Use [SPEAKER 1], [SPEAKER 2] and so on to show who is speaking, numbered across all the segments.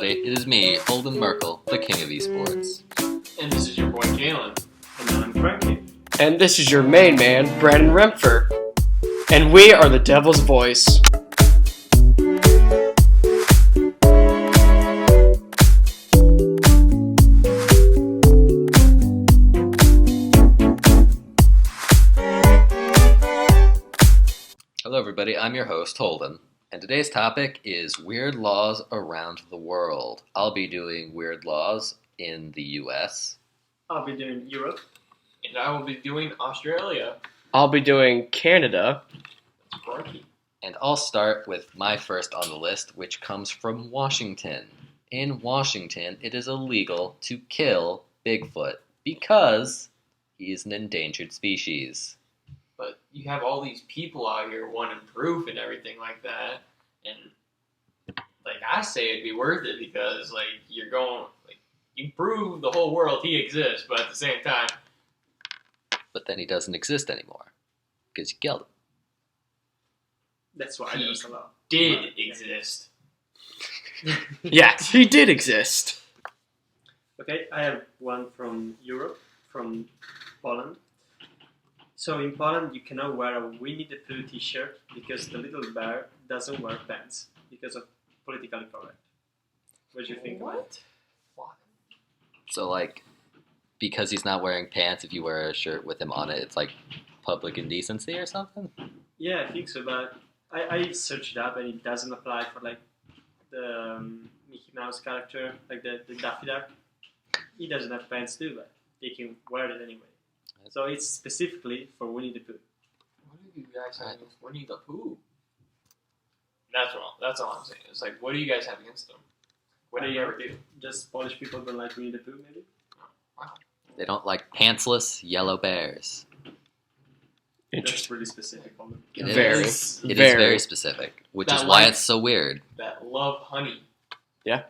[SPEAKER 1] everybody. It is me, Holden Merkel, the king of esports.
[SPEAKER 2] And this is your boy Kalen.
[SPEAKER 3] And I'm Frankie.
[SPEAKER 4] And this is your main man, Brandon Rempfer. And we are the Devil's Voice.
[SPEAKER 1] Hello everybody, I'm your host, Holden. And today's topic is weird laws around the world. I'll be doing weird laws in the US.
[SPEAKER 3] I'll be doing Europe.
[SPEAKER 2] And I will be doing Australia.
[SPEAKER 4] I'll be doing Canada.
[SPEAKER 2] That's Frankie.
[SPEAKER 1] And I'll start with my first on the list, which comes from Washington. In Washington, it is illegal to kill Bigfoot because he is an endangered species.
[SPEAKER 2] But you have all these people out here wanting proof and everything like that. And, like, I say it'd be worth it because, like, you're going, like, you prove the whole world he exists, but at the same time,
[SPEAKER 1] But then he doesn't exist anymore because you killed him.
[SPEAKER 3] That's why I know a lot.
[SPEAKER 2] did exist.
[SPEAKER 4] Yeah, he did exist.
[SPEAKER 3] Okay, I have one from Europe, from Poland. So in Poland, you cannot wear a Winnie the Pooh t-shirt because the little bear doesn't wear pants because of politically correct. What do you think?
[SPEAKER 2] What?
[SPEAKER 1] So, like, because he's not wearing pants, if you wear a shirt with him on it, it's like public indecency or something?
[SPEAKER 3] Yeah, I think so, but I searched it up and it doesn't apply for like the Mickey Mouse character, like the Daffy Duck. He doesn't have pants too, but they can wear it anyway. So it's specifically for Winnie the Pooh.
[SPEAKER 2] What do you guys have against Winnie the Pooh? That's all I'm saying. It's like, what do you guys have against them? What do you ever do?
[SPEAKER 3] Just Polish people don't like Winnie the Pooh, maybe?
[SPEAKER 1] They don't like pantsless yellow bears.
[SPEAKER 3] That's
[SPEAKER 4] Interesting.
[SPEAKER 3] really specific on them.
[SPEAKER 1] It
[SPEAKER 4] Very.
[SPEAKER 1] is. It is very specific, which
[SPEAKER 2] That
[SPEAKER 1] is why
[SPEAKER 2] like-
[SPEAKER 1] it's so weird.
[SPEAKER 2] That love honey.
[SPEAKER 3] Yeah.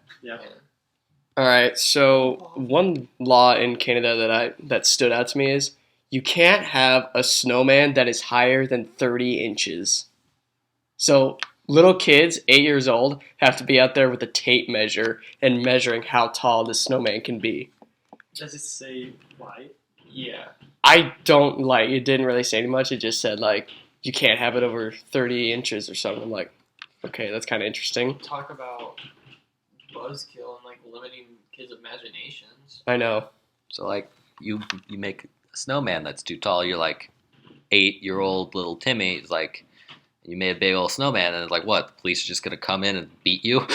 [SPEAKER 4] All right, so one law in Canada that stood out to me is you can't have a snowman that is higher than 30 inches. So little kids, 8 years old, have to be out there with a tape measure and measuring how tall the snowman can be.
[SPEAKER 3] Does it say why?
[SPEAKER 2] Yeah.
[SPEAKER 4] I don't like, it didn't really say much. It just said, like, you can't have it over 30 inches or something. I'm like, okay, that's kind of interesting.
[SPEAKER 2] Talk about buzzkill and like limiting kids' imaginations.
[SPEAKER 4] I know.
[SPEAKER 1] So, like, you make a snowman that's too tall. You're like 8-year-old little Timmy. It's like, you made a big old snowman, and it's like, what? The police are just going to come in and beat you?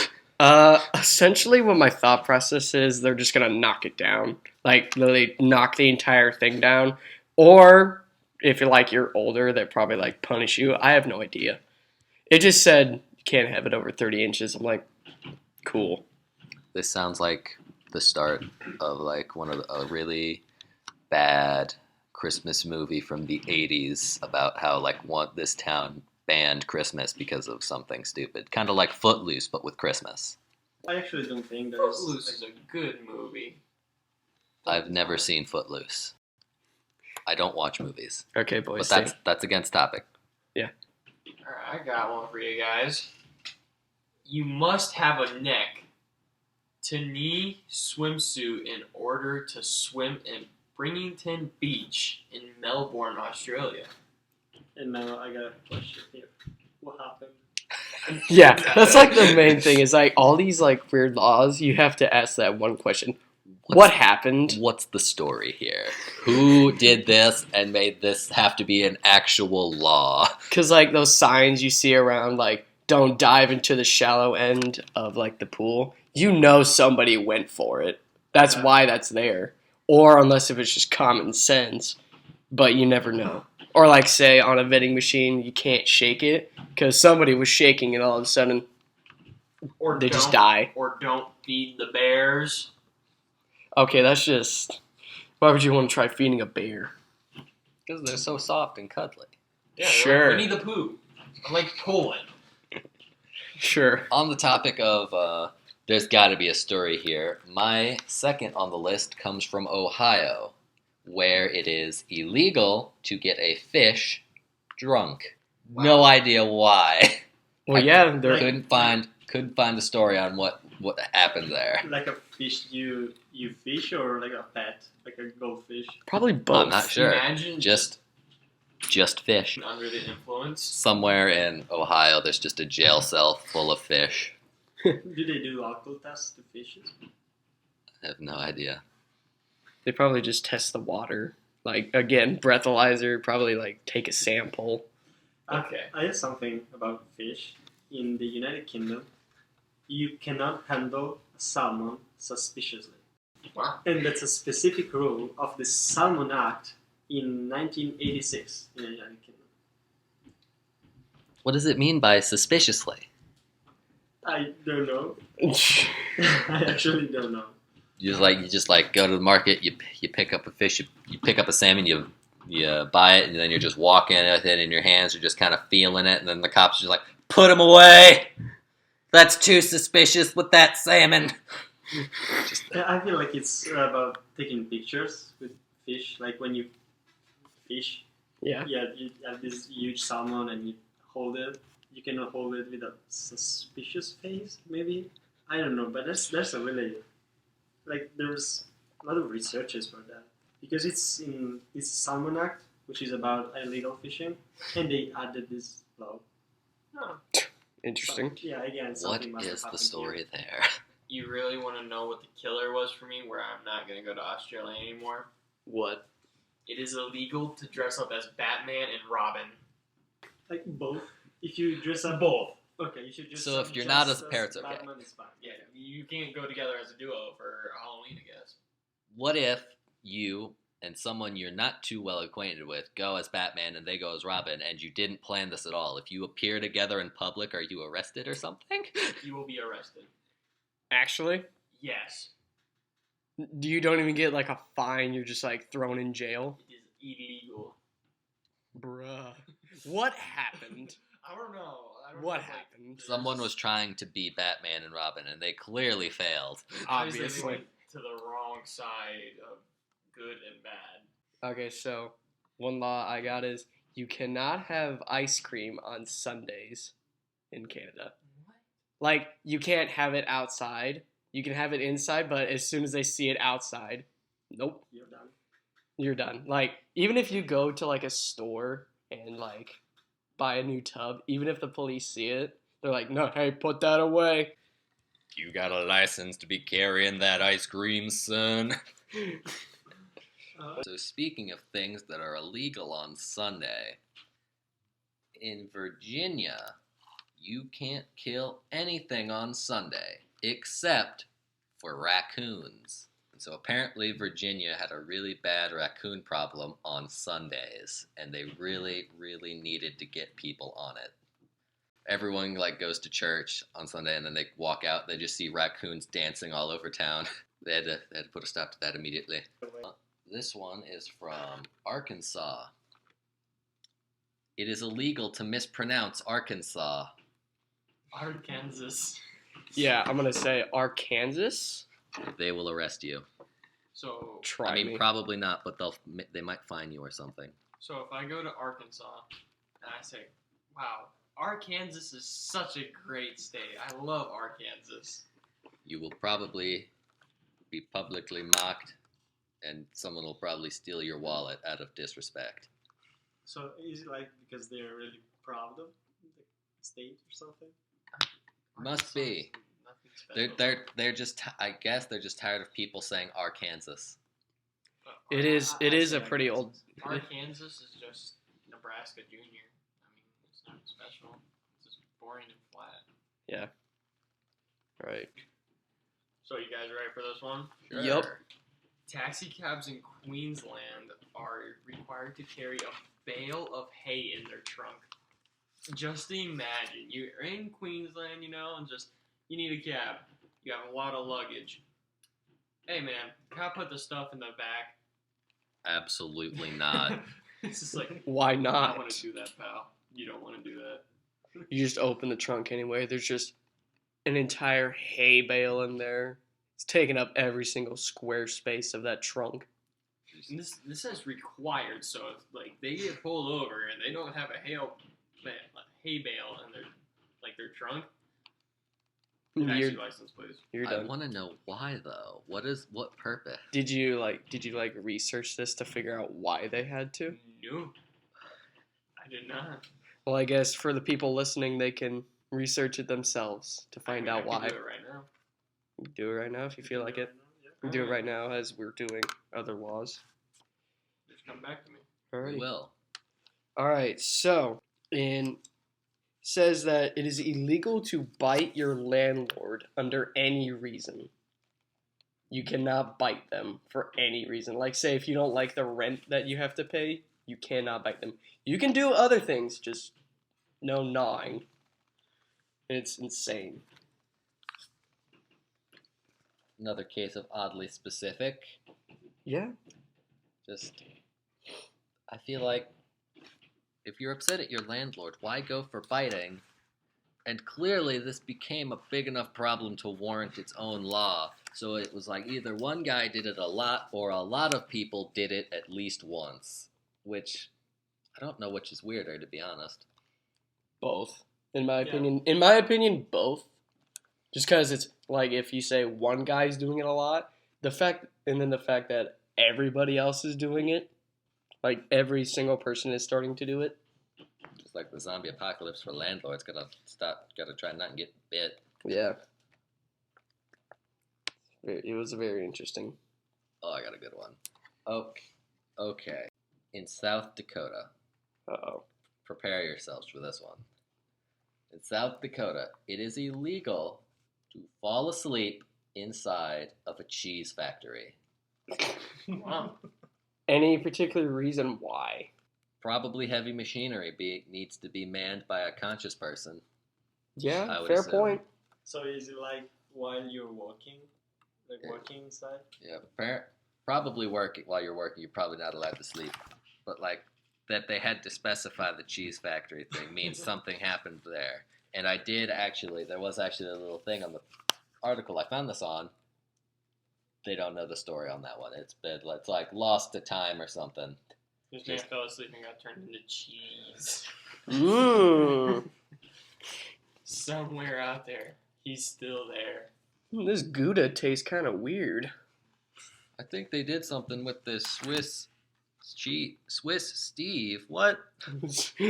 [SPEAKER 4] Essentially what my thought process is, they're just gonna knock it down. Like, literally knock the entire thing down. Or, if you're older, they probably, like, punish you. I have no idea. It just said, you can't have it over 30 inches. I'm like, cool.
[SPEAKER 1] This sounds like the start of, like, a really bad Christmas movie from the 80s about how, like, this town banned Christmas because of something stupid. Kind of like Footloose, but with Christmas.
[SPEAKER 3] I actually don't think there's...
[SPEAKER 2] Footloose is a good movie.
[SPEAKER 1] I've never seen Footloose. I don't watch movies.
[SPEAKER 4] Okay, boys.
[SPEAKER 1] But that's against topic.
[SPEAKER 2] Alright, I got one for you guys. You must have a neck to knee swimsuit in order to swim in Bringington Beach in Melbourne, Australia.
[SPEAKER 3] And now I got a question here. What happened?
[SPEAKER 4] Yeah, that's, like, the main thing. Is, like, all these, like, weird laws, you have to ask that one question. What happened?
[SPEAKER 1] What's the story here? Who did this and made this have to be an actual law?
[SPEAKER 4] Because, like, those signs you see around, like, don't dive into the shallow end of, like, the pool, you know somebody went for it. That's
[SPEAKER 3] Yeah.
[SPEAKER 4] why that's there. Or unless if it's just common sense, but you never know. Or, like, say, on a vending machine, you can't shake it because somebody was shaking it all of a sudden.
[SPEAKER 2] Or
[SPEAKER 4] They just
[SPEAKER 2] don't-
[SPEAKER 4] die.
[SPEAKER 2] Or don't feed the bears.
[SPEAKER 4] Okay, that's just... Why would you want to try feeding a bear?
[SPEAKER 1] Because they're so soft and cuddly.
[SPEAKER 2] Yeah, they're
[SPEAKER 4] Sure.
[SPEAKER 2] like Winnie the Pooh. I'm like Poland.
[SPEAKER 4] Sure.
[SPEAKER 1] On the topic of there's got to be a story here, my second on the list comes from Ohio, where it is illegal to get a fish drunk. No idea why.
[SPEAKER 4] Well, yeah, they're...
[SPEAKER 1] Couldn't find the story on what what happened there.
[SPEAKER 3] Like a fish you fish or like a pet, like a goldfish.
[SPEAKER 4] Probably both.
[SPEAKER 1] I'm not sure.
[SPEAKER 2] Imagine
[SPEAKER 1] Just fish.
[SPEAKER 2] under the influence.
[SPEAKER 1] Somewhere in Ohio, there's just a jail cell full of fish.
[SPEAKER 3] Do they do alcohol tests to fishes?
[SPEAKER 1] I have no idea.
[SPEAKER 4] They probably just test the water. Like, again, breathalyzer, probably, like, take a sample.
[SPEAKER 2] Okay.
[SPEAKER 3] I have something about fish. In the United Kingdom, you cannot handle a salmon suspiciously.
[SPEAKER 2] Wow.
[SPEAKER 3] And that's a specific rule of the Salmon Act in 1986 in the United Kingdom.
[SPEAKER 1] What does it mean by suspiciously?
[SPEAKER 3] I don't know. I actually don't know.
[SPEAKER 1] You just go to the market. You pick up a fish. You pick up a salmon. You buy it, and then you're just walking with it in your hands. You're just kind of feeling it, and then the cops are just like, "Put him away. That's too suspicious with that salmon."
[SPEAKER 3] I feel like it's about taking pictures with fish. Like when you fish,
[SPEAKER 4] Yeah.
[SPEAKER 3] you have this huge salmon and you hold it. You cannot hold it with a suspicious face, maybe. I don't know, but there's a really there's a lot of researches for that because it's in this Salmon Act, which is about illegal fishing, and they added this law.
[SPEAKER 2] Oh.
[SPEAKER 4] Interesting.
[SPEAKER 3] But, yeah, again,
[SPEAKER 1] What
[SPEAKER 3] something must have
[SPEAKER 1] is the
[SPEAKER 3] happened
[SPEAKER 1] story there?
[SPEAKER 2] You really want to know what the killer was for me, where I'm not going to go to Australia anymore?
[SPEAKER 4] What?
[SPEAKER 2] It is illegal to dress up as Batman and Robin.
[SPEAKER 3] here. Like both. If you dress up
[SPEAKER 2] Both.
[SPEAKER 3] okay, you should just.
[SPEAKER 1] So if you're not as a pair, it's okay.
[SPEAKER 3] Batman, it's fine.
[SPEAKER 2] Yeah, you can't go together as a duo for Halloween, I guess.
[SPEAKER 1] What if you and someone you're not too well acquainted with go as Batman and they go as Robin, and you didn't plan this at all? If you appear together in public, are you arrested or something?
[SPEAKER 2] You will be arrested.
[SPEAKER 4] Actually?
[SPEAKER 2] Yes.
[SPEAKER 4] You don't even get, like, a fine. You're just, like, thrown in jail?
[SPEAKER 2] It is illegal.
[SPEAKER 4] Bruh. What happened?
[SPEAKER 2] I don't know.
[SPEAKER 4] What happened?
[SPEAKER 1] Someone was trying to be Batman and Robin, and they clearly failed.
[SPEAKER 2] Obviously. They
[SPEAKER 4] Obviously.
[SPEAKER 2] went to the wrong side of good and bad.
[SPEAKER 4] Okay, so one law I got is you cannot have ice cream on Sundays in Canada.
[SPEAKER 2] What?
[SPEAKER 4] Like, you can't have it outside. You can have it inside, but as soon as they see it outside, nope,
[SPEAKER 3] You're done.
[SPEAKER 4] you're done. Like, even if you go to, like, a store and, like, buy a new tub, even if the police see it, they're like, no, hey, put that away.
[SPEAKER 1] You got a license to be carrying that ice cream, son? So speaking of things that are illegal on Sunday, in Virginia, you can't kill anything on Sunday except for raccoons. And so apparently Virginia had a really bad raccoon problem on Sundays, and they really, really needed to get people on it. Everyone goes to church on Sunday, and then they walk out. They just see raccoons dancing all over town. They had to put a stop to that immediately. This one is from Arkansas. It is illegal to mispronounce Arkansas.
[SPEAKER 2] Arkansas.
[SPEAKER 4] Yeah, I'm going to say Arkansas.
[SPEAKER 1] They will arrest you.
[SPEAKER 2] So,
[SPEAKER 4] Try
[SPEAKER 1] I mean,
[SPEAKER 4] me.
[SPEAKER 1] probably not, but they might fine you or something.
[SPEAKER 2] so if I go to Arkansas and I say, wow, Arkansas is such a great state. I love Arkansas.
[SPEAKER 1] You will probably be publicly mocked, and someone will probably steal your wallet out of disrespect.
[SPEAKER 3] So is it like because they're really proud of the state or something?
[SPEAKER 1] Must be.
[SPEAKER 2] Nothing special.
[SPEAKER 1] They're just I guess they're just tired of people saying Arkansas.
[SPEAKER 4] It is
[SPEAKER 3] I
[SPEAKER 4] a
[SPEAKER 3] say
[SPEAKER 4] pretty old.
[SPEAKER 2] Arkansas is just Nebraska Junior. I mean, it's not special. It's just boring and flat.
[SPEAKER 4] Right.
[SPEAKER 2] So you guys ready for this one?
[SPEAKER 4] Yup.
[SPEAKER 2] Taxi cabs in Queensland are required to carry a bale of hay in their trunk. Just imagine, you're in Queensland, and just, you need a cab. You have a lot of luggage. Hey man, can I put the stuff in the back?
[SPEAKER 1] Absolutely not.
[SPEAKER 2] It's just like,
[SPEAKER 4] Why
[SPEAKER 2] I don't
[SPEAKER 4] not?
[SPEAKER 2] want to do that, pal. You don't want to do that.
[SPEAKER 4] You just open the trunk anyway. There's just an entire hay bale in there. It's taking up every single square space of that trunk.
[SPEAKER 2] And this is required, so if they get pulled over and they don't have a hay bale in their trunk, Taxi
[SPEAKER 4] You're,
[SPEAKER 2] license, please.
[SPEAKER 4] you're
[SPEAKER 1] I
[SPEAKER 4] done.
[SPEAKER 1] want to know why though. What purpose?
[SPEAKER 4] Did you research this to figure out why they had to?
[SPEAKER 2] No, I did not.
[SPEAKER 4] Well, I guess for the people listening, they can research it themselves to find out
[SPEAKER 2] I
[SPEAKER 4] why.
[SPEAKER 2] can do it right now.
[SPEAKER 4] Do it right now if you feel like it.
[SPEAKER 3] Yeah.
[SPEAKER 4] Do it right now as we're doing other laws.
[SPEAKER 2] Just come back to me.
[SPEAKER 1] We
[SPEAKER 4] Alrighty.
[SPEAKER 1] will.
[SPEAKER 4] Alright, so says that it is illegal to bite your landlord under any reason. You cannot bite them for any reason. Like, say, if you don't like the rent that you have to pay, you cannot bite them. You can do other things, just no gnawing. It's insane.
[SPEAKER 1] Another case of oddly specific.
[SPEAKER 4] Yeah.
[SPEAKER 1] Just, I feel like if you're upset at your landlord, why go for biting? And clearly this became a big enough problem to warrant its own law. So it was like either one guy did it a lot or a lot of people did it at least once. Which, I don't know which is weirder, to be honest.
[SPEAKER 4] Both. In my
[SPEAKER 3] Yeah.
[SPEAKER 4] opinion. In my opinion, both. Just because it's like if you say one guy's doing it a lot, the fact that everybody else is doing it, like every single person is starting to do it.
[SPEAKER 1] Just like the zombie apocalypse for landlords, gotta try not and get bit.
[SPEAKER 4] Yeah. It was very interesting.
[SPEAKER 1] Oh, I got a good one. Okay. In South Dakota,
[SPEAKER 4] Uh-oh.
[SPEAKER 1] prepare yourselves for this one. In South Dakota, it is illegal to fall asleep inside of a cheese factory.
[SPEAKER 2] Wow.
[SPEAKER 4] Any particular reason why?
[SPEAKER 1] Probably heavy machinery needs to be manned by a conscious person. I
[SPEAKER 4] Yeah,
[SPEAKER 1] would
[SPEAKER 4] fair
[SPEAKER 1] assume.
[SPEAKER 4] point.
[SPEAKER 3] So is it like while you're walking, like
[SPEAKER 1] Yeah.
[SPEAKER 3] walking inside?
[SPEAKER 1] Yeah, probably working while you're working. You're probably not allowed to sleep, but like that they had to specify the cheese factory thing means something happened there. And there was actually a little thing on the article I found this on. They don't know the story on that one. It's like lost to time or something.
[SPEAKER 2] This man fell asleep and got turned into cheese.
[SPEAKER 4] Mmm.
[SPEAKER 2] Somewhere out there, he's still there.
[SPEAKER 4] This Gouda tastes kind of weird.
[SPEAKER 1] I think they did something with this Swiss Steve. What?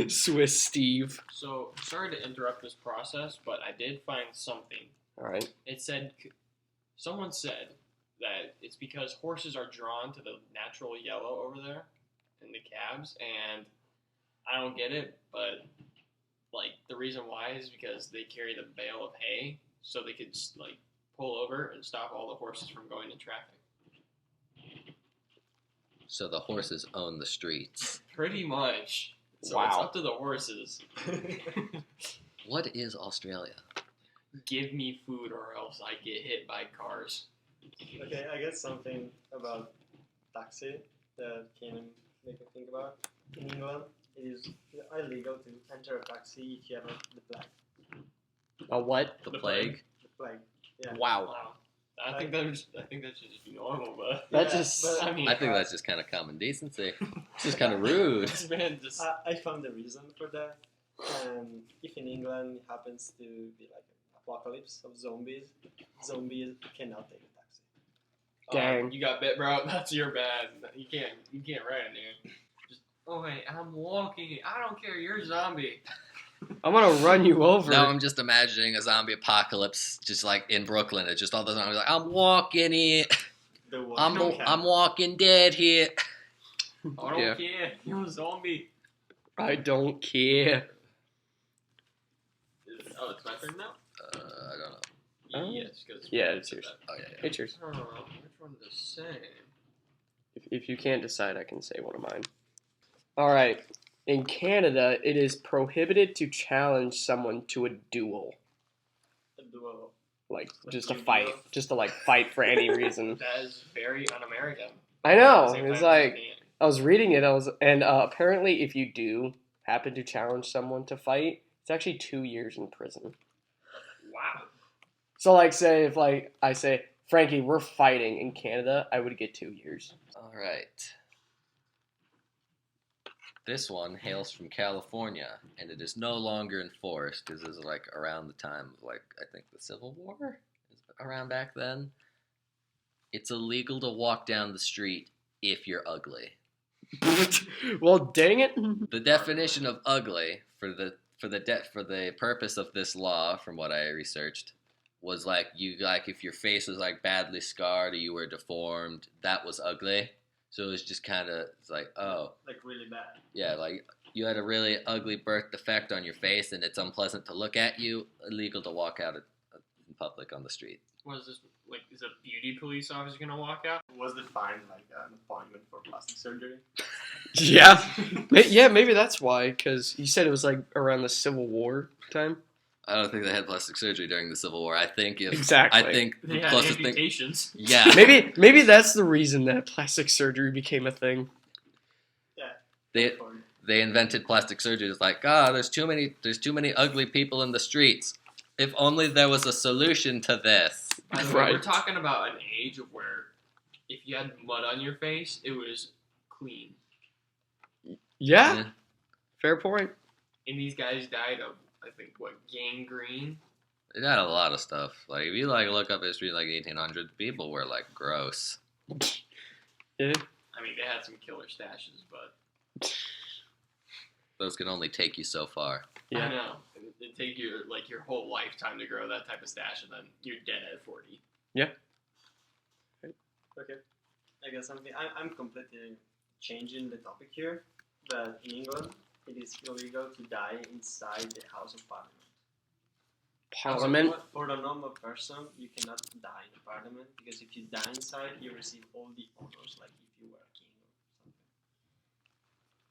[SPEAKER 4] Swiss Steve.
[SPEAKER 2] So, sorry to interrupt this process, but I did find something.
[SPEAKER 4] Alright.
[SPEAKER 2] Someone said that it's because horses are drawn to the natural yellow over there in the cabs, and I don't get it, but like the reason why is because they carry the bale of hay, so they could like pull over and stop all the horses from going in traffic.
[SPEAKER 1] So the horses own the streets.
[SPEAKER 2] Pretty much. So
[SPEAKER 4] Wow.
[SPEAKER 2] it's up to the horses.
[SPEAKER 1] What is Australia?
[SPEAKER 2] Give me food or else I get hit by cars.
[SPEAKER 3] Okay, I got something about taxi that can make me think about. In England, it is illegal to enter a taxi if you have the plague.
[SPEAKER 4] A what?
[SPEAKER 1] The
[SPEAKER 2] The
[SPEAKER 1] plague?
[SPEAKER 3] The plague. Yeah.
[SPEAKER 4] Wow.
[SPEAKER 2] Wow. I think that should just be normal, but
[SPEAKER 4] That
[SPEAKER 3] Yeah,
[SPEAKER 4] just...
[SPEAKER 3] but
[SPEAKER 2] I mean,
[SPEAKER 1] I think that's just kind of common decency. It's just kind of rude.
[SPEAKER 2] this man just
[SPEAKER 3] I found the reason for that. If in England it happens to be like an apocalypse of zombies cannot take a taxi.
[SPEAKER 4] Dang.
[SPEAKER 2] You got bit, bro. That's your bad. You can't ride it, dude. Just wait, I'm walking. I don't care. You're a zombie.
[SPEAKER 4] I'm gonna run you over.
[SPEAKER 1] Now I'm just imagining a zombie apocalypse, just like in Brooklyn. It's just all the zombies like, I'm walking here.
[SPEAKER 3] The
[SPEAKER 1] I'm walking dead here.
[SPEAKER 2] I don't
[SPEAKER 4] Yeah.
[SPEAKER 2] care. You're a zombie.
[SPEAKER 4] I don't care.
[SPEAKER 2] Oh, it's my turn now.
[SPEAKER 1] I don't know.
[SPEAKER 4] Oh.
[SPEAKER 2] Yes, because
[SPEAKER 4] Yeah, it's yours.
[SPEAKER 1] Oh yeah.
[SPEAKER 4] It's yours.
[SPEAKER 2] Which one's the same?
[SPEAKER 4] If you can't decide, I can say one of mine. Alright. In Canada, it is prohibited to challenge someone to a duel.
[SPEAKER 3] A duel.
[SPEAKER 4] Like,
[SPEAKER 3] Like
[SPEAKER 4] just a
[SPEAKER 3] you
[SPEAKER 4] fight.
[SPEAKER 3] do.
[SPEAKER 4] Just to, like, fight for any reason.
[SPEAKER 2] That is very un-American.
[SPEAKER 4] I know.
[SPEAKER 2] Same
[SPEAKER 4] It's
[SPEAKER 2] time as
[SPEAKER 4] like,
[SPEAKER 2] me.
[SPEAKER 4] I was reading it, and apparently if you do happen to challenge someone to fight, it's actually 2 years in prison.
[SPEAKER 2] Wow.
[SPEAKER 4] So, like, say, if, like, I say, Frankie, we're fighting in Canada, I would get 2 years.
[SPEAKER 1] All right. this one hails from California, and it is no longer enforced. This is like around the time of like I think the Civil War is around back then. It's illegal to walk down the street if you're ugly.
[SPEAKER 4] Well, dang it.
[SPEAKER 1] The definition of ugly for the purpose of this law, from what I researched, was like if your face was like badly scarred or you were deformed, that was ugly. So it was just kind of like, oh,
[SPEAKER 3] Like really bad.
[SPEAKER 1] yeah, like you had a really ugly birth defect on your face and it's unpleasant to look at you. Illegal to walk out in public on the street.
[SPEAKER 2] What is this? Like, is a beauty police officer gonna walk out?
[SPEAKER 3] Was the fine like an appointment for plastic surgery?
[SPEAKER 4] Yeah. Yeah, maybe that's why, because you said it was like around the Civil War time.
[SPEAKER 1] I don't think they had plastic surgery during the Civil War. I think
[SPEAKER 4] Exactly.
[SPEAKER 1] I think
[SPEAKER 2] They
[SPEAKER 1] the
[SPEAKER 2] had
[SPEAKER 1] closest thing.
[SPEAKER 2] amputations.
[SPEAKER 1] Yeah.
[SPEAKER 4] Maybe that's the reason that plastic surgery became a thing.
[SPEAKER 1] They invented plastic surgery. It's like, there's too many ugly people in the streets. If only there was a solution to this.
[SPEAKER 2] By the way, we're
[SPEAKER 4] Right.
[SPEAKER 2] talking about an age of where if you had mud on your face, it was clean.
[SPEAKER 4] Yeah.
[SPEAKER 1] Yeah.
[SPEAKER 4] Fair point.
[SPEAKER 2] And these guys died of, I think, what, gangrene?
[SPEAKER 1] They got a lot of stuff. Like if you like look up history like 1800s, people were like gross.
[SPEAKER 4] Yeah.
[SPEAKER 2] I mean, they had some killer stashes, but
[SPEAKER 1] Those can only take you so far.
[SPEAKER 4] Yeah.
[SPEAKER 2] I know. It'd take you like your whole lifetime to grow that type of stash, and then you're dead at 40.
[SPEAKER 3] Okay. I guess I'm completely changing the topic here. But in England, it is illegal to die inside the House of Parliament.
[SPEAKER 4] Parliament.
[SPEAKER 3] For the normal person, you cannot die in the Parliament because if you die inside, you receive all the honors, like if you were a king or something.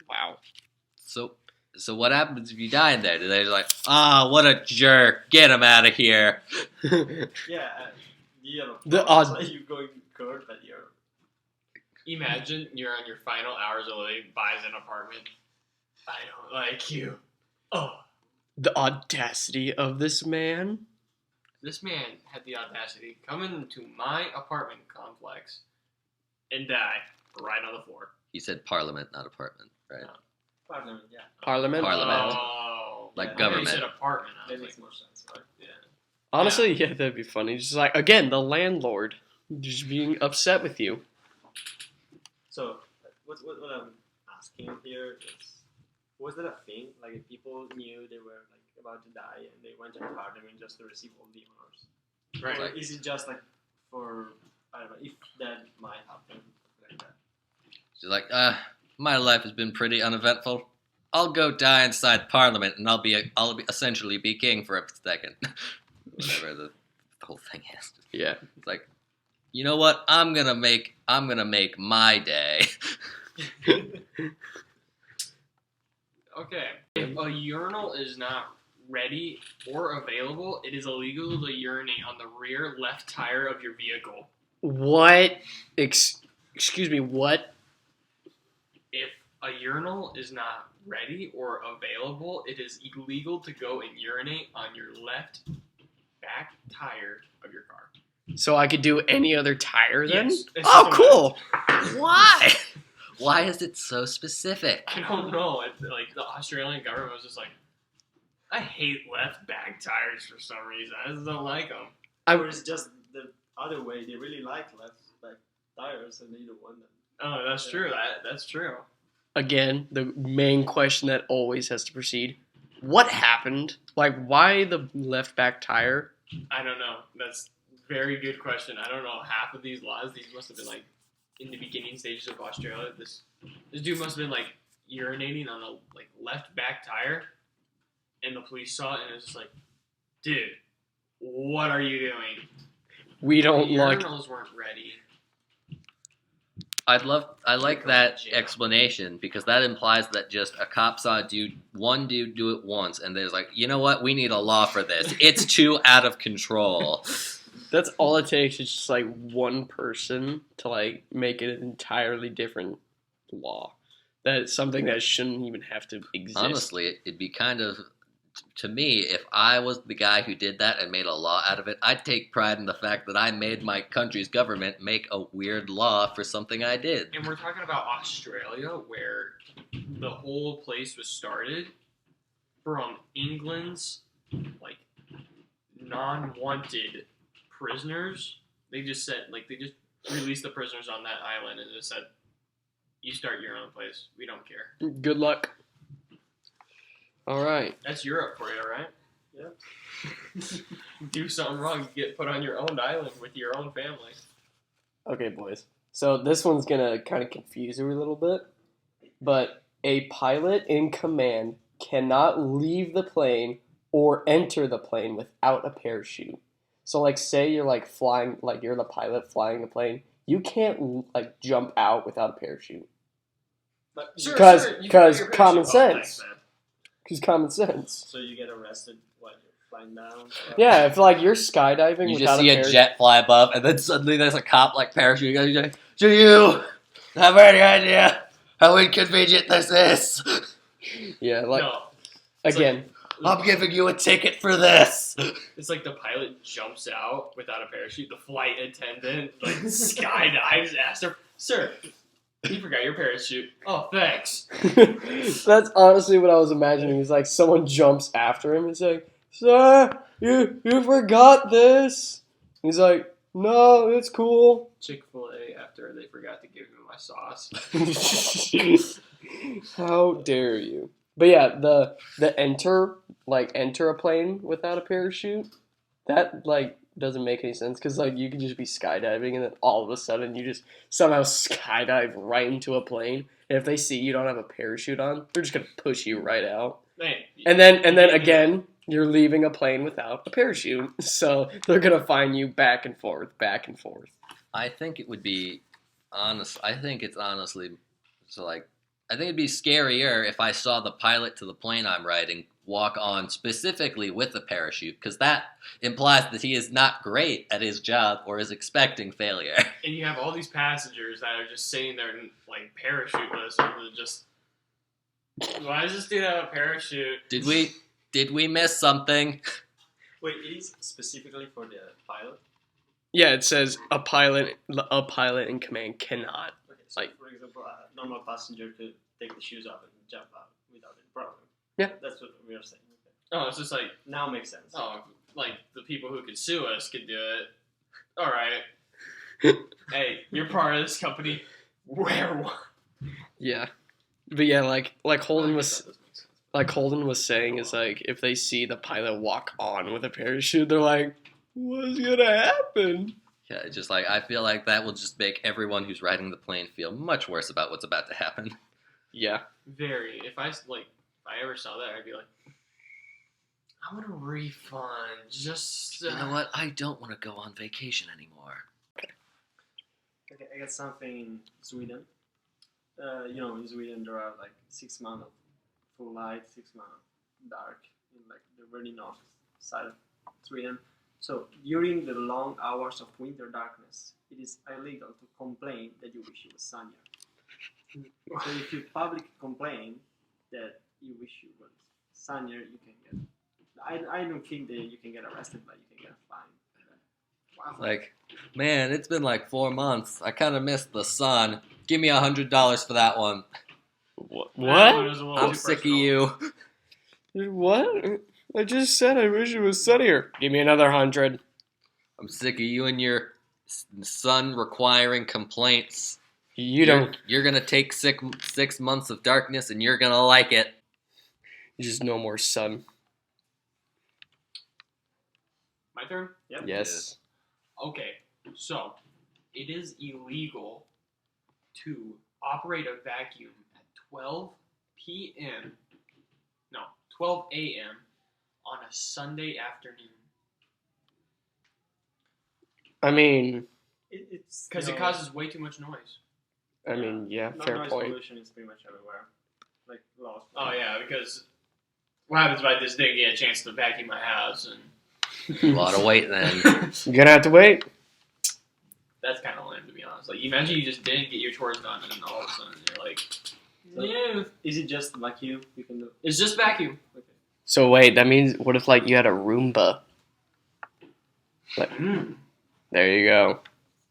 [SPEAKER 4] Wow.
[SPEAKER 1] So what happens if you die in there? Do they like, what a jerk, get him out of here?
[SPEAKER 3] Yeah, you have a
[SPEAKER 4] The
[SPEAKER 3] problem,
[SPEAKER 4] odd-
[SPEAKER 3] so you go in court, but you're
[SPEAKER 2] Imagine you're on your final hours of living, buys an apartment. I don't like you. Oh.
[SPEAKER 4] The audacity of this man.
[SPEAKER 2] This man had the audacity to come into my apartment complex and die right on the floor.
[SPEAKER 1] He said parliament, not apartment, right?
[SPEAKER 2] No.
[SPEAKER 3] Parliament, yeah.
[SPEAKER 4] Parliament.
[SPEAKER 1] Parliament.
[SPEAKER 2] Oh.
[SPEAKER 1] Like
[SPEAKER 3] Yeah.
[SPEAKER 1] government.
[SPEAKER 2] You said apartment. I
[SPEAKER 3] That
[SPEAKER 2] was
[SPEAKER 3] makes
[SPEAKER 2] like,
[SPEAKER 3] more sense, right?
[SPEAKER 2] yeah.
[SPEAKER 4] Honestly, yeah, that'd be funny. Just like, again, the landlord just being upset with you.
[SPEAKER 3] So, what I'm asking here is, was that a thing? Like, if people knew they were like about to die and they went to Parliament just to receive all the honors?
[SPEAKER 2] Right.
[SPEAKER 3] Or
[SPEAKER 1] Like-
[SPEAKER 3] is it just like for, I don't know, if that might happen, like that?
[SPEAKER 1] She's like, my life has been pretty uneventful. I'll go die inside Parliament, and I'll essentially be king for a second. Whatever the whole thing is.
[SPEAKER 4] Yeah.
[SPEAKER 1] It's like, you know what? I'm gonna make my day.
[SPEAKER 2] Okay. If a urinal is not ready or available, it is illegal to urinate on the rear left tire of your vehicle.
[SPEAKER 4] What? Excuse me, what?
[SPEAKER 2] If a urinal is not ready or available, it is illegal to go and urinate on your left back tire of your car.
[SPEAKER 4] So I could do any other tire then?
[SPEAKER 2] Yes, it's
[SPEAKER 4] Oh,
[SPEAKER 2] just a
[SPEAKER 4] cool.
[SPEAKER 1] Why? Why is it so specific?
[SPEAKER 2] I don't know. Like the Australian government was just like, I hate left back tires for some reason. I just don't like them.
[SPEAKER 3] Or it's just the other way, they really like left like tires and they don't want them.
[SPEAKER 2] Oh, that's true. That's true.
[SPEAKER 4] Again, the main question that always has to proceed. What happened? Like, why the left back tire?
[SPEAKER 2] I don't know. That's a very good question. I don't know half of these laws. These must have been like in the beginning stages of Australia. This dude must have been like urinating on a like left back tire, and the police saw it and it was just like, dude, what are you doing?
[SPEAKER 4] We don't
[SPEAKER 2] the
[SPEAKER 4] like.
[SPEAKER 2] urinals weren't ready.
[SPEAKER 1] I like that
[SPEAKER 2] Jail.
[SPEAKER 1] explanation because that implies that just a cop saw one dude do it once and there's like, you know what, we need a law for this. It's too out of control.
[SPEAKER 4] That's all it takes. It's just like one person to like make it an entirely different law. That's something that shouldn't even have to exist.
[SPEAKER 1] Honestly, it'd be kind of to me, if I was the guy who did that and made a law out of it, I'd take pride in the fact that I made my country's government make a weird law for something I did.
[SPEAKER 2] And we're talking about Australia, where the whole place was started from England's like non-wanted prisoners. They just said they just released the prisoners on that island and just said, "You start your own place. We don't care."
[SPEAKER 4] Good luck. All right.
[SPEAKER 2] That's Europe for you, right?
[SPEAKER 3] Yeah.
[SPEAKER 2] Do something wrong, you get put on your own island with your own family.
[SPEAKER 4] Okay, boys. So this one's gonna kind of confuse you a little bit, but a pilot in command cannot leave the plane or enter the plane without a parachute. So, like, say you're like flying, like you're the pilot flying the plane, you can't like jump out without a parachute.
[SPEAKER 2] Sir,
[SPEAKER 4] Because
[SPEAKER 2] you forgot your
[SPEAKER 4] common
[SPEAKER 2] parachute.
[SPEAKER 4] sense. Because common sense.
[SPEAKER 3] So you get arrested while you're flying down.
[SPEAKER 4] Yeah, if like you're skydiving
[SPEAKER 1] You
[SPEAKER 4] without
[SPEAKER 1] just see a
[SPEAKER 4] parachute.
[SPEAKER 1] jet fly above, and then suddenly there's a cop like parachuting. Goes, "Do you have any idea how inconvenient this is?
[SPEAKER 4] Yeah, like
[SPEAKER 2] No,
[SPEAKER 4] again.
[SPEAKER 1] I'm giving you a ticket for this."
[SPEAKER 2] it's like the pilot jumps out without a parachute. The flight attendant skydives after. Sir, you forgot your parachute. Oh, thanks.
[SPEAKER 4] That's honestly what I was imagining. Is like someone jumps after him and is like, "Sir, you forgot this." And he's like, "No, it's cool."
[SPEAKER 2] Chick-fil-A after they forgot to give me my sauce.
[SPEAKER 4] How dare you? But yeah, the enter a plane without a parachute, that like doesn't make any sense because like you can just be skydiving and then all of a sudden you just somehow skydive right into a plane. And if they see you don't have a parachute on, they're just gonna push you right out.
[SPEAKER 2] Man,
[SPEAKER 4] And then again, you're leaving a plane without a parachute, so they're gonna find you back and forth.
[SPEAKER 1] I think it would be honest. I think it's honestly so like. I think it'd be scarier if I saw the pilot to the plane I'm riding walk on specifically with a parachute, because that implies that he is not great at his job or is expecting failure.
[SPEAKER 2] and you have all these passengers that are just sitting there like parachuteless, and just why does this dude have a parachute?
[SPEAKER 1] Did we miss something?
[SPEAKER 3] Wait, it is specifically for the pilot?
[SPEAKER 4] Yeah, it says a pilot in command cannot.
[SPEAKER 3] Okay, so
[SPEAKER 4] Like-
[SPEAKER 3] for example, a normal passenger could take the shoes off and jump out without any problem.
[SPEAKER 4] Yeah.
[SPEAKER 3] That's what we are saying. Okay.
[SPEAKER 2] Oh, it's just like,
[SPEAKER 3] Now makes sense.
[SPEAKER 2] oh, like the people who could sue us could do it. All right. Hey, you're part of this company. Wear one.
[SPEAKER 4] Yeah, but yeah, like Holden
[SPEAKER 2] I
[SPEAKER 4] was
[SPEAKER 2] guess that does make sense.
[SPEAKER 4] like Holden was saying is like if they see the pilot walk on with a parachute, they're like, "What's gonna happen?"
[SPEAKER 1] Yeah, it's just like I feel like that will just make everyone who's riding the plane feel much worse about what's about to happen.
[SPEAKER 4] Yeah,
[SPEAKER 2] Very. If I ever saw that, I'd be like, I want a refund. Just
[SPEAKER 1] You know what? I don't want to go on vacation anymore.
[SPEAKER 3] Okay, I got something in Sweden. In Sweden there are like 6 months of full light, 6 months of dark in like the very north side of Sweden. So during the long hours of winter darkness, it is illegal to complain that you wish it was sunnier. So if you publicly complain that you wish it was sunnier, you can get. I don't think that you can get arrested, but you can get a fine. Wow.
[SPEAKER 1] Like, man, it's been like 4 months. I kind of missed the sun. Give me $100 for that one.
[SPEAKER 4] what?
[SPEAKER 2] That one was a little
[SPEAKER 1] I'm
[SPEAKER 2] too
[SPEAKER 1] sick of
[SPEAKER 2] personal.
[SPEAKER 1] you.
[SPEAKER 4] What? I just said I wish it was sunnier. Give me another 100.
[SPEAKER 1] I'm sick of you and your sun requiring complaints.
[SPEAKER 4] You don't.
[SPEAKER 1] You're gonna take 6 months of darkness and you're gonna like it.
[SPEAKER 4] Just no more sun.
[SPEAKER 2] My turn?
[SPEAKER 3] Yep.
[SPEAKER 4] Yes.
[SPEAKER 2] Okay, so it is illegal to operate a vacuum at 12 p.m. No, 12 a.m. on a Sunday afternoon
[SPEAKER 4] I mean,
[SPEAKER 3] It's
[SPEAKER 2] because it causes way too much noise.
[SPEAKER 4] yeah, fair
[SPEAKER 3] noise
[SPEAKER 4] point.
[SPEAKER 3] pollution is pretty much everywhere. Like laws.
[SPEAKER 2] Oh yeah, because what happens if I just didn't get a chance to vacuum my house, and
[SPEAKER 1] A lot of weight then.
[SPEAKER 4] You're gonna have to wait.
[SPEAKER 2] that's kind of lame to be honest. Like imagine you just didn't get your chores done, and then all of a sudden you're like,
[SPEAKER 3] So-
[SPEAKER 2] yeah,
[SPEAKER 3] Is it just vacuum you can do?
[SPEAKER 2] it's just vacuum.
[SPEAKER 3] Okay.
[SPEAKER 4] So wait, that means what if like you had a Roomba? There you go.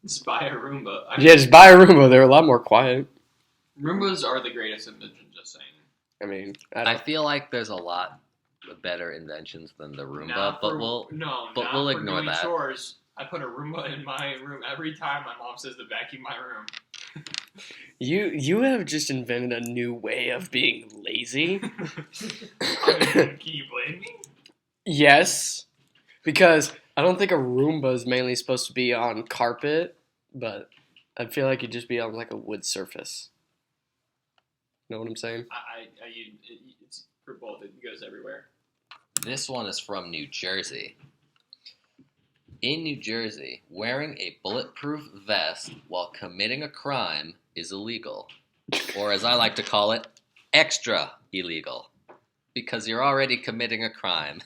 [SPEAKER 2] Just buy a Roomba.
[SPEAKER 4] Yeah, just buy a Roomba. They're a lot more quiet.
[SPEAKER 2] Roombas are the greatest invention, just saying.
[SPEAKER 4] I mean,
[SPEAKER 1] I feel like there's a lot better inventions than the Roomba,
[SPEAKER 2] Not
[SPEAKER 1] but
[SPEAKER 2] for-
[SPEAKER 1] we'll
[SPEAKER 2] no,
[SPEAKER 1] but
[SPEAKER 2] not
[SPEAKER 1] we'll
[SPEAKER 2] for
[SPEAKER 1] ignore
[SPEAKER 2] doing
[SPEAKER 1] that.
[SPEAKER 2] chores. I put a Roomba in my room every time my mom says to vacuum my room.
[SPEAKER 4] you have just invented a new way of being lazy.
[SPEAKER 2] Can you blame me?
[SPEAKER 4] Yes, because I don't think a Roomba is mainly supposed to be on carpet, but I feel like it'd just be on like a wood surface. Know what I'm saying?
[SPEAKER 2] It's for both. It goes everywhere.
[SPEAKER 1] This one is from New Jersey. In New Jersey, wearing a bulletproof vest while committing a crime is illegal. Or as I like to call it, extra illegal. Because you're already committing a crime.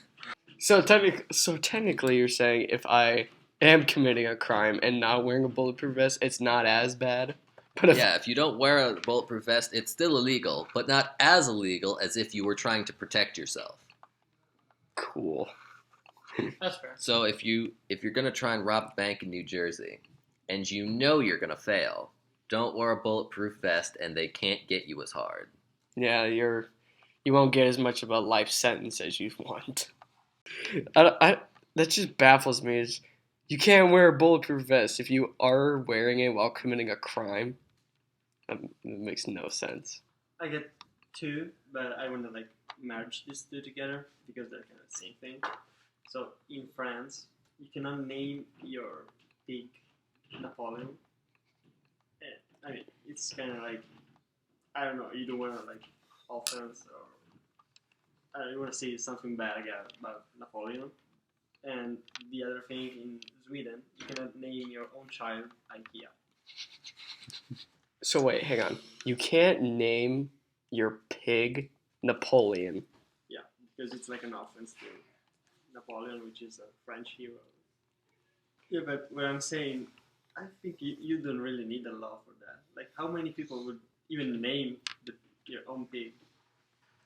[SPEAKER 4] So technically, you're saying if I am committing a crime and not wearing a bulletproof vest, it's not as bad. But
[SPEAKER 1] If you don't wear a bulletproof vest, it's still illegal, but not as illegal as if you were trying to protect yourself.
[SPEAKER 4] Cool.
[SPEAKER 2] That's fair.
[SPEAKER 1] So if you're gonna try and rob a bank in New Jersey, and you know you're gonna fail, don't wear a bulletproof vest, and they can't get you as hard.
[SPEAKER 4] Yeah, you won't get as much of a life sentence as you want. That just baffles me. Is you can't wear a bulletproof vest if you are wearing it while committing a crime. It makes no sense.
[SPEAKER 3] I get two, but I want to like merge these two together because they're kind of the same thing. So in France, you cannot name your pig Napoleon. I mean, it's kind of like, I don't know, you don't want to like offense or you want to say something bad about Napoleon. And the other thing in Sweden, you cannot name your own child IKEA.
[SPEAKER 4] So wait, hang on. You can't name your pig Napoleon.
[SPEAKER 3] Yeah, because it's like an offense to Napoleon, which is a French hero. Yeah, but what I'm saying, I think you don't really need a law for that. Like, how many people would even name your own pig?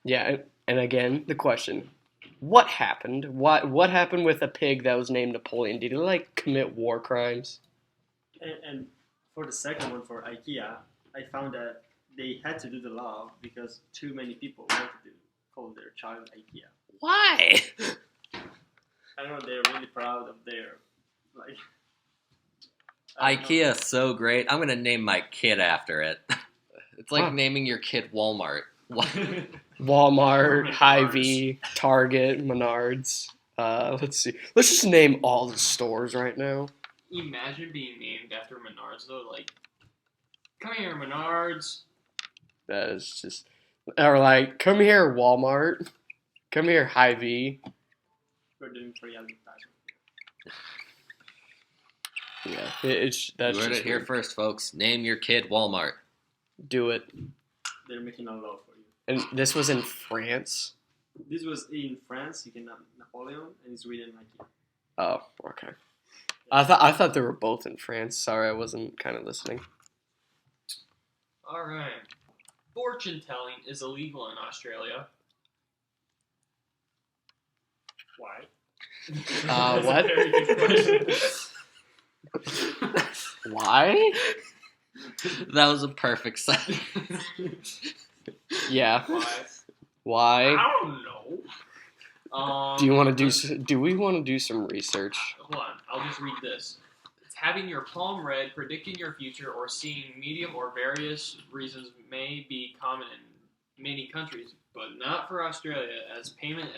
[SPEAKER 4] Yeah, and again, the question: what happened? What happened with a pig that was named Napoleon? Did he like commit war crimes?
[SPEAKER 3] And for the second one, for IKEA, I found that they had to do the law because too many people wanted to call their child IKEA.
[SPEAKER 4] Why?
[SPEAKER 3] I don't know, they're really proud of their, like... I don't know.
[SPEAKER 1] IKEA is so great. I'm gonna name my kid after it. It's like
[SPEAKER 4] Huh.
[SPEAKER 1] naming your kid Walmart.
[SPEAKER 4] Walmart,
[SPEAKER 2] Menards.
[SPEAKER 4] Hy-Vee, Target, Menards. Let's see. Let's just name all the stores right now.
[SPEAKER 2] Imagine being named after Menards, though. Like, come here, Menards.
[SPEAKER 4] That is just, or like, come here, Walmart. Come here, Hy-Vee.
[SPEAKER 3] We're doing free advertising.
[SPEAKER 4] Yeah, it's that's
[SPEAKER 1] You heard
[SPEAKER 4] just
[SPEAKER 1] it here
[SPEAKER 4] weird.
[SPEAKER 1] first, folks. Name your kid Walmart.
[SPEAKER 4] Do it.
[SPEAKER 3] They're making a law for you.
[SPEAKER 4] And this was in France.
[SPEAKER 3] This was in France, you can have Napoleon, and in Sweden, IKEA.
[SPEAKER 4] Oh, okay. I thought they were both in France. Sorry, I wasn't kind of listening.
[SPEAKER 2] All right. Fortune telling is illegal in Australia.
[SPEAKER 3] Why?
[SPEAKER 2] That's a
[SPEAKER 4] what?
[SPEAKER 2] very good question.
[SPEAKER 4] Why?
[SPEAKER 1] That was a perfect sentence.
[SPEAKER 4] Yeah.
[SPEAKER 2] Why?
[SPEAKER 4] Why?
[SPEAKER 2] I don't know.
[SPEAKER 4] Do you want to do? Do we want to do some research?
[SPEAKER 2] Hold on, I'll just read this. It's having your palm read, predicting your future, or seeing medium or various reasons may be common in many countries, but not for Australia, as payment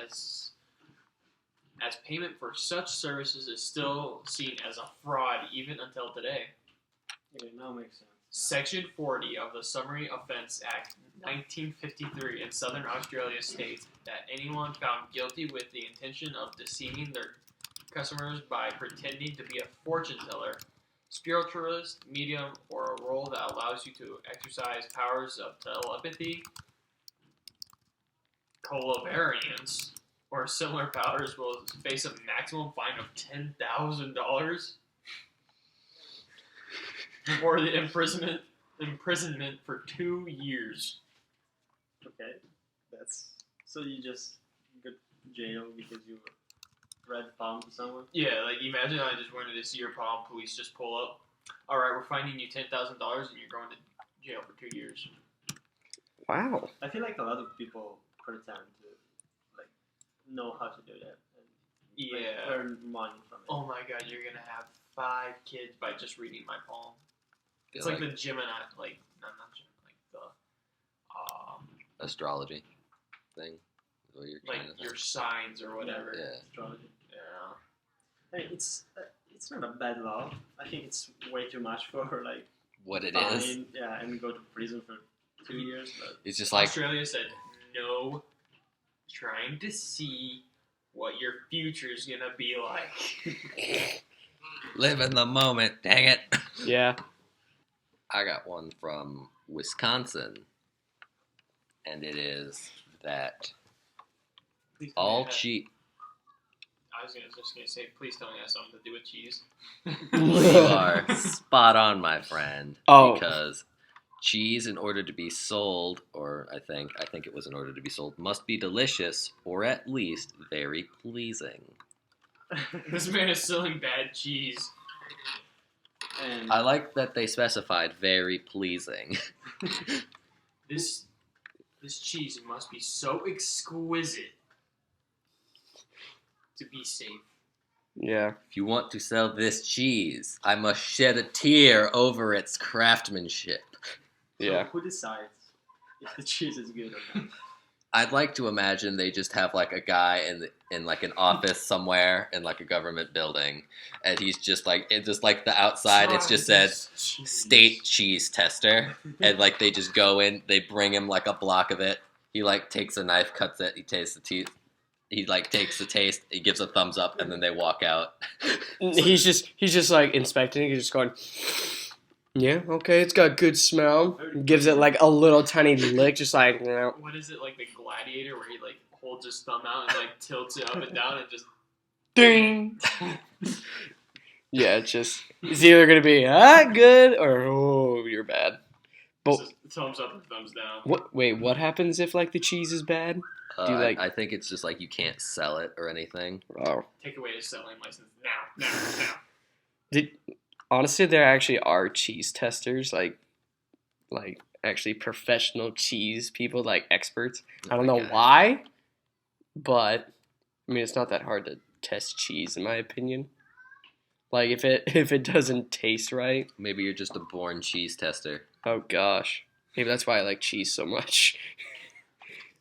[SPEAKER 2] for such services is still seen as a fraud even until today.
[SPEAKER 3] Okay, now makes sense.
[SPEAKER 2] Section 40 of the Summary Offence Act 1953 in Southern Australia states that anyone found guilty with the intention of deceiving their customers by pretending to be a fortune teller, spiritualist, medium, or a role that allows you to exercise powers of telepathy, colavariance, or similar powers will face a maximum fine of $10,000 or the imprisonment for 2 years.
[SPEAKER 3] Okay, that's so you just jail because you read palm to someone.
[SPEAKER 2] Yeah, like imagine I just wanted to see your palm. Police just pull up. All right, we're finding you $10,000 and you're going to jail for 2 years.
[SPEAKER 4] Wow.
[SPEAKER 3] I feel like a lot of people pretend to like know how to do that and like,
[SPEAKER 2] Yeah.
[SPEAKER 3] earn money from it.
[SPEAKER 2] Oh my God, you're gonna have 5 kids by just reading my palm. It's
[SPEAKER 1] Feel
[SPEAKER 2] like the Gemini, like not Gemini, like the
[SPEAKER 1] astrology thing. Is what you're
[SPEAKER 2] like
[SPEAKER 1] trying to say.
[SPEAKER 2] your signs or whatever.
[SPEAKER 1] Yeah.
[SPEAKER 3] Astrology.
[SPEAKER 2] Yeah.
[SPEAKER 3] I mean, it's not a bad law. I think it's way too much for like
[SPEAKER 1] What it
[SPEAKER 3] fine,
[SPEAKER 1] is.
[SPEAKER 3] yeah, and go to prison for 2 years. But
[SPEAKER 1] It's just like
[SPEAKER 2] Australia said no, trying to see what your future's gonna be like.
[SPEAKER 1] live in the moment. Dang it.
[SPEAKER 4] Yeah.
[SPEAKER 1] I got one from Wisconsin, and it is that
[SPEAKER 2] Please tell me
[SPEAKER 1] all
[SPEAKER 2] it has-
[SPEAKER 1] cheese.
[SPEAKER 2] I was just gonna say, please tell me it has something to do with cheese.
[SPEAKER 1] You are spot on, my friend.
[SPEAKER 4] Oh.
[SPEAKER 1] Because cheese, in order to be sold, or I think it was in order to be sold, must be delicious or at least very pleasing.
[SPEAKER 2] This man is selling bad cheese.
[SPEAKER 3] and
[SPEAKER 1] I like that they specified very pleasing.
[SPEAKER 2] This cheese must be so exquisite to be safe.
[SPEAKER 4] Yeah.
[SPEAKER 1] If you want to sell this cheese, I must shed a tear over its craftsmanship.
[SPEAKER 3] so
[SPEAKER 4] Yeah.
[SPEAKER 3] who decides if the cheese is good or not?
[SPEAKER 1] I'd like to imagine they just have like a guy in like an office somewhere in like a government building, and he's just like the outside. It's just said
[SPEAKER 2] Cheese.
[SPEAKER 1] state cheese tester, and like they just go in, they bring him like a block of it. He like takes a knife, cuts it, he tastes the teeth. He like takes the taste, he gives a thumbs up, and then they walk out.
[SPEAKER 4] He's just like inspecting. He's just going. Yeah. Okay. It's got good smell. Gives it like a little tiny lick, just like. You know.
[SPEAKER 2] What is it, like the gladiator where he like holds his thumb out and like tilts it up and down and just
[SPEAKER 4] Ding. Yeah. It's either gonna be good or oh you're bad. But
[SPEAKER 2] just thumbs up and thumbs down.
[SPEAKER 4] what? Wait. What happens if like the cheese is bad? Do you like-
[SPEAKER 1] I think it's just like you can't sell it or anything.
[SPEAKER 4] Oh.
[SPEAKER 2] Take away his selling license now.
[SPEAKER 4] Honestly, there actually are cheese testers, like actually professional cheese people, like experts. I don't know
[SPEAKER 1] Okay.
[SPEAKER 4] why, but I mean, it's not that hard to test cheese, in my opinion. Like if it doesn't taste right,
[SPEAKER 1] Maybe you're just a born cheese tester.
[SPEAKER 4] oh gosh, maybe that's why I like cheese so much.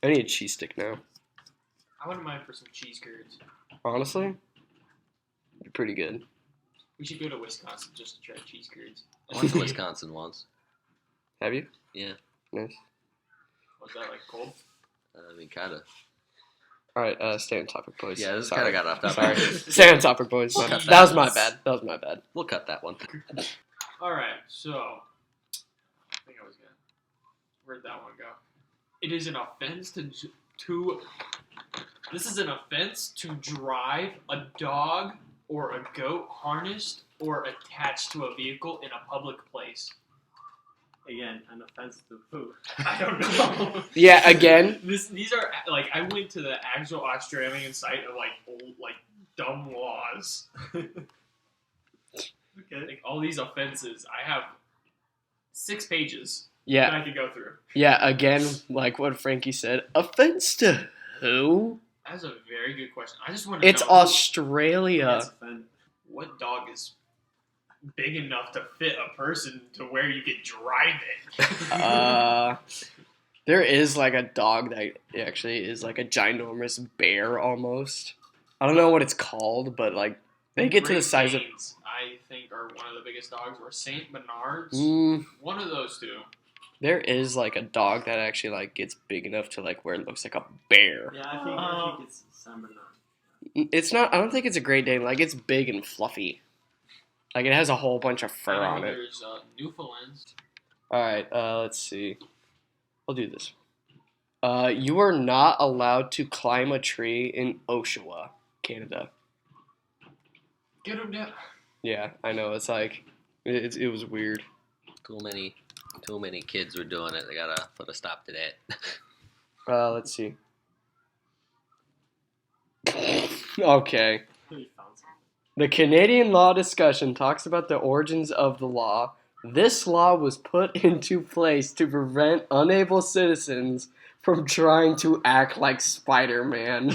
[SPEAKER 4] I need a cheese stick now.
[SPEAKER 2] I wouldn't mind for some cheese curds.
[SPEAKER 4] Honestly, they're pretty good.
[SPEAKER 2] We should go to Wisconsin just to try cheese curds.
[SPEAKER 1] I went to Wisconsin once.
[SPEAKER 4] Have you?
[SPEAKER 1] Yeah,
[SPEAKER 4] Nice.
[SPEAKER 2] Was that like cold?
[SPEAKER 1] I mean, kind of.
[SPEAKER 4] All right, stay on topic, boys.
[SPEAKER 1] Yeah, this
[SPEAKER 4] Sorry.
[SPEAKER 1] kind of got off
[SPEAKER 4] Sorry.
[SPEAKER 1] topic.
[SPEAKER 4] Stay on topic, boys.
[SPEAKER 1] We'll cut
[SPEAKER 4] That was
[SPEAKER 1] that.
[SPEAKER 4] my bad. That was my bad.
[SPEAKER 1] We'll cut that one.
[SPEAKER 2] Alright, so I think I was gonna where'd that one go? It is an offense to this is an offense to drive a dog or a goat harnessed or attached to a vehicle in a public place.
[SPEAKER 3] Again, an offense to who?
[SPEAKER 2] I don't know.
[SPEAKER 4] Yeah, again.
[SPEAKER 2] These are like I went to the actual Australian site of like old like dumb laws.
[SPEAKER 3] Okay.
[SPEAKER 2] Like all these offenses, I have 6 pages
[SPEAKER 4] Yeah,
[SPEAKER 2] that I could go through.
[SPEAKER 4] yeah. Again, like what Frankie said, offense to who?
[SPEAKER 2] That's a very good question. I just want to
[SPEAKER 4] It's
[SPEAKER 2] know
[SPEAKER 4] Australia.
[SPEAKER 3] That's offense.
[SPEAKER 2] what dog is big enough to fit a person to where you could drive it.
[SPEAKER 4] There is like a dog that actually is like a ginormous bear almost. I don't know what it's called, but like they get to the
[SPEAKER 2] Great
[SPEAKER 4] size of.
[SPEAKER 2] Danes, I think, are one of the biggest dogs, or Saint Bernards.
[SPEAKER 4] Mm,
[SPEAKER 2] One of those two.
[SPEAKER 4] there is like a dog that actually like gets big enough to like where it looks like a bear.
[SPEAKER 3] Yeah, I think it's San Bernard.
[SPEAKER 4] It's not. I don't think it's a Great Dane. Like it's big and fluffy. Like it has a whole bunch of fur
[SPEAKER 2] I know
[SPEAKER 4] on it.
[SPEAKER 2] There's Newfoundlands.
[SPEAKER 4] All right. Let's see. I'll do this. You are not allowed to climb a tree in Oshawa, Canada.
[SPEAKER 2] Get them down.
[SPEAKER 4] Yeah, I know. It's like it was weird.
[SPEAKER 1] Too many kids were doing it. They gotta put a stop to that.
[SPEAKER 4] Let's see. Okay.
[SPEAKER 3] We found something.
[SPEAKER 4] The Canadian law discussion talks about the origins of the law. This law was put into place to prevent unable citizens from trying to act like Spider-Man.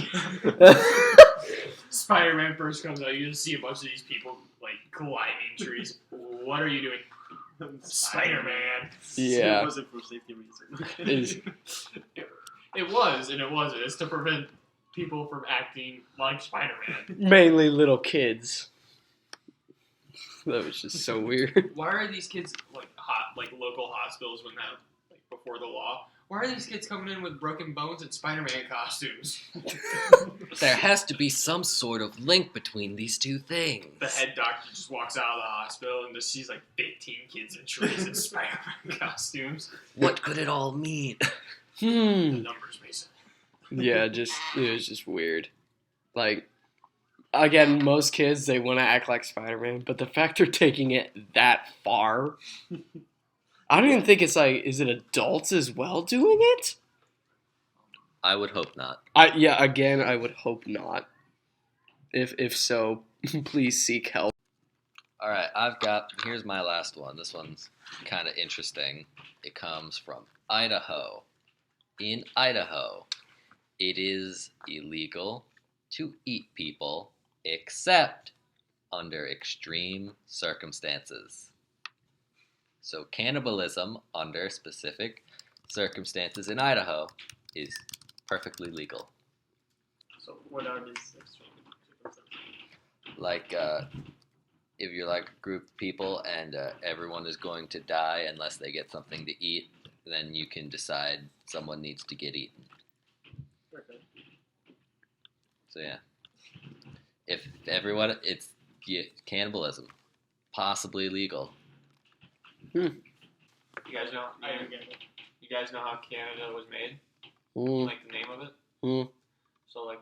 [SPEAKER 2] Spider-Man first comes out, you just see a bunch of these people like climbing trees. What are you doing? Spider-Man.
[SPEAKER 4] Yeah.
[SPEAKER 3] It wasn't for safety reasons.
[SPEAKER 4] Is-
[SPEAKER 2] It was, and it wasn't. It's to prevent people from acting like Spider-Man.
[SPEAKER 4] Mainly little kids. That was just so weird.
[SPEAKER 2] Why are these kids like local hospitals when that like before the law? Why are these kids coming in with broken bones and Spider-Man costumes?
[SPEAKER 1] There has to be some sort of link between these two things.
[SPEAKER 2] The head doctor just walks out of the hospital and just sees like 15 kids in trees in Spider-Man costumes.
[SPEAKER 1] What could it all mean?
[SPEAKER 2] The numbers, Mason.
[SPEAKER 4] Yeah, it was just weird. Like, again, most kids, they want to act like Spider-Man, but the fact they're taking it that far, I don't even think it's like, is it adults as well doing it?
[SPEAKER 1] I would hope not.
[SPEAKER 4] Again, I would hope not. If so, please seek help.
[SPEAKER 1] All right, here's my last one. This one's kind of interesting. It comes from Idaho. In Idaho, it is illegal to eat people except under extreme circumstances. So cannibalism under specific circumstances in Idaho is perfectly legal.
[SPEAKER 3] So what are these extreme circumstances?
[SPEAKER 1] Like if you're like a group of people and everyone is going to die unless they get something to eat, then you can decide someone needs to get eaten.
[SPEAKER 3] Okay.
[SPEAKER 1] So yeah, if everyone, cannibalism, possibly legal.
[SPEAKER 2] You guys know?
[SPEAKER 3] I don't get it.
[SPEAKER 2] You guys know how Canada was made?
[SPEAKER 4] Mm,
[SPEAKER 2] Like the name of it?
[SPEAKER 4] mm.
[SPEAKER 2] So like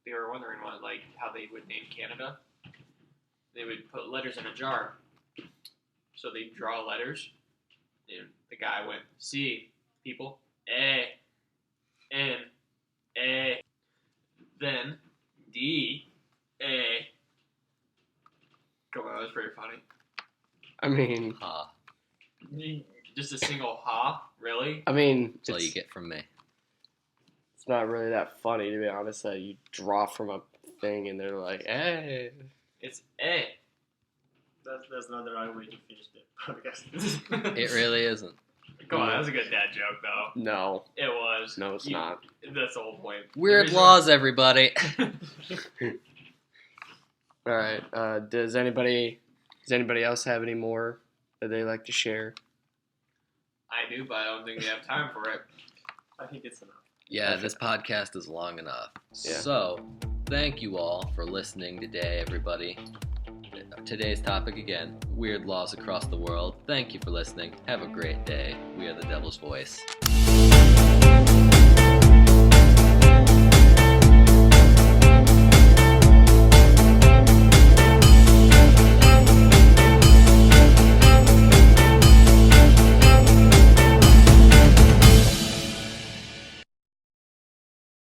[SPEAKER 2] they were wondering how they would name Canada. They would put letters in a jar. So they'd draw letters. And the guy went C, people, A, N, A, then D, A. Come on, that was pretty funny.
[SPEAKER 4] I mean,
[SPEAKER 2] Just a single ha, really?
[SPEAKER 1] That's all you
[SPEAKER 4] it's
[SPEAKER 1] get from me.
[SPEAKER 4] not really that funny, to be honest, that you draw from a thing and they're like, hey.
[SPEAKER 2] It's A.
[SPEAKER 3] That's not the right way to finish the podcast.
[SPEAKER 1] It really isn't.
[SPEAKER 2] Come on, that was a good dad joke, though.
[SPEAKER 4] No.
[SPEAKER 2] It was.
[SPEAKER 4] No, it's not.
[SPEAKER 2] That's the whole point.
[SPEAKER 1] Weird laws, everybody.
[SPEAKER 4] All right. Does anybody else have any more that they like to share?
[SPEAKER 2] I do, but I don't think we have time for it.
[SPEAKER 3] I think it's enough.
[SPEAKER 1] Yeah, this podcast is long enough.
[SPEAKER 4] Yeah.
[SPEAKER 1] So, thank you all for listening today, everybody. Today's topic again, weird laws across the world. Thank you for listening. Have a great day. We are the Devil's Voice.